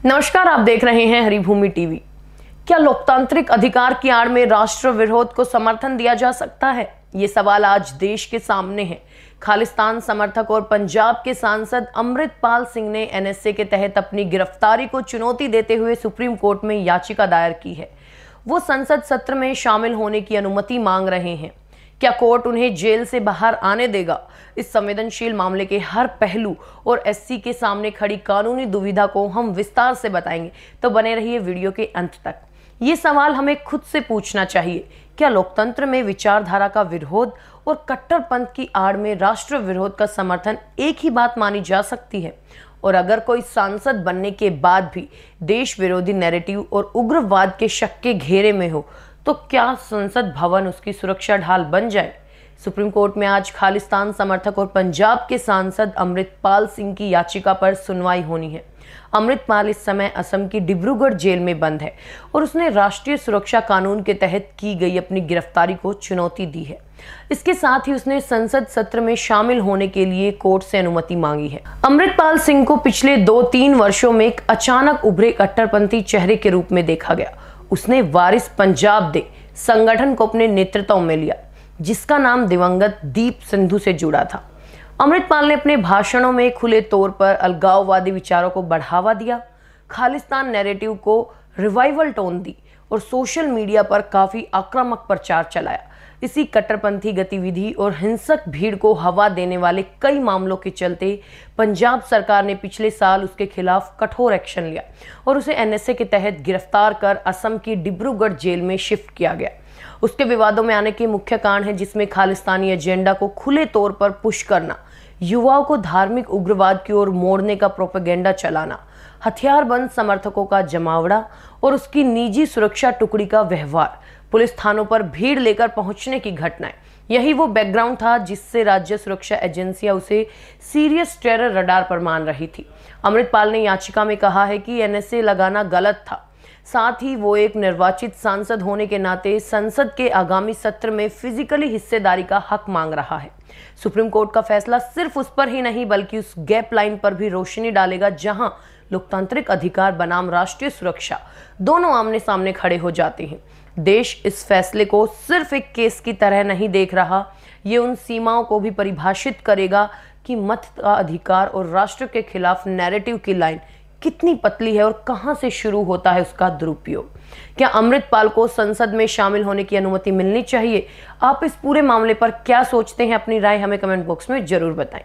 नमस्कार, आप देख रहे हैं हरिभूमि टीवी। क्या लोकतांत्रिक अधिकार की आड़ में राष्ट्र विरोध को समर्थन दिया जा सकता है? ये सवाल आज देश के सामने है। खालिस्तान समर्थक और पंजाब के सांसद अमृतपाल सिंह ने एनएसए के तहत अपनी गिरफ्तारी को चुनौती देते हुए सुप्रीम कोर्ट में याचिका दायर की है। वो संसद सत्र में शामिल होने की अनुमति मांग रहे हैं। क्या कोर्ट उन्हें जेल से बाहर आने देगा? इस संवेदनशील मामले के हर पहलू और एससी के सामने खड़ी कानूनी दुविधा को हम विस्तार से बताएंगे, तो बने रहिए वीडियो के अंत तक। ये सवाल हमें खुद से पूछना चाहिए, क्या लोकतंत्र में विचारधारा का विरोध और कट्टरपंथ की आड़ में राष्ट्र विरोध का समर्थन एक ही बात मानी जा सकती है? और अगर कोई सांसद बनने के बाद भी देश विरोधी नैरेटिव और उग्रवाद के शक के घेरे में हो, तो क्या संसद भवन उसकी सुरक्षा ढाल बन जाए? सुप्रीम कोर्ट में आज खालिस्तान समर्थक और पंजाब के सांसद अमृतपाल सिंह की याचिका पर सुनवाई होनी है। अमृतपाल इस समय असम की डिब्रूगढ़ जेल में बंद है और उसने राष्ट्रीय सुरक्षा कानून के तहत की गई अपनी गिरफ्तारी को चुनौती दी है। इसके साथ ही उसने संसद सत्र में शामिल होने के लिए कोर्ट से अनुमति मांगी है। अमृतपाल सिंह को पिछले 2-3 वर्षों में एक अचानक उभरे कट्टरपंथी चेहरे के रूप में देखा गया। उसने वारिस पंजाब दे संगठन को अपने नेतृत्व में लिया, जिसका नाम दिवंगत दीप सिंधु से जुड़ा था। अमृतपाल ने अपने भाषणों में खुले तौर पर अलगाववादी विचारों को बढ़ावा दिया, खालिस्तान नैरेटिव को रिवाइवल टोन दी और सोशल मीडिया पर काफी आक्रामक प्रचार चलाया। इसी कट्टरपंथी गतिविधि और हिंसक भीड़ को हवा देने वाले कई मामलों के चलते पंजाब सरकार ने पिछले साल उसके खिलाफ कठोर एक्शन लिया और उसे एनएसए के तहत गिरफ्तार कर असम की डिब्रूगढ़ जेल में शिफ्ट किया गया। उसके विवादों में आने के मुख्य कारण है जिसमें खालिस्तानी एजेंडा को खुले तौर पर पुश करना, युवाओं को धार्मिक उग्रवाद की ओर मोड़ने का प्रोपेगेंडा चलाना, हथियारबंद समर्थकों का जमावड़ा और उसकी निजी सुरक्षा टुकड़ी का व्यवहार, पुलिस थानों पर भीड़ लेकर पहुंचने की घटनाएं। यही वो बैकग्राउंड था जिससे राज्य सुरक्षा एजेंसियां उसे सीरियस टेरर रडार पर मान रही थी। अमृतपाल ने याचिका में कहा है कि एनएसए लगाना गलत था। साथ ही वो एक निर्वाचित सांसद होने के नाते संसद के आगामी सत्र में फिजिकली हिस्सेदारी का हक मांग रहा है। सुप्रीम कोर्ट का फैसला सिर्फ उस पर ही नहीं बल्कि उस गैप लाइन पर भी रोशनी डालेगा जहां लोकतांत्रिक अधिकार बनाम राष्ट्रीय सुरक्षा दोनों आमने सामने खड़े हो जाते हैं। देश इस फैसले को सिर्फ एक केस की तरह नहीं देख रहा, ये उन सीमाओं को भी परिभाषित करेगा कि मत का अधिकार और राष्ट्र के खिलाफ नैरेटिव की लाइन कितनी पतली है और कहां से शुरू होता है उसका दुरुपयोग। क्या अमृतपाल को संसद में शामिल होने की अनुमति मिलनी चाहिए? आप इस पूरे मामले पर क्या सोचते हैं? अपनी राय हमें कमेंट बॉक्स में जरूर बताएं।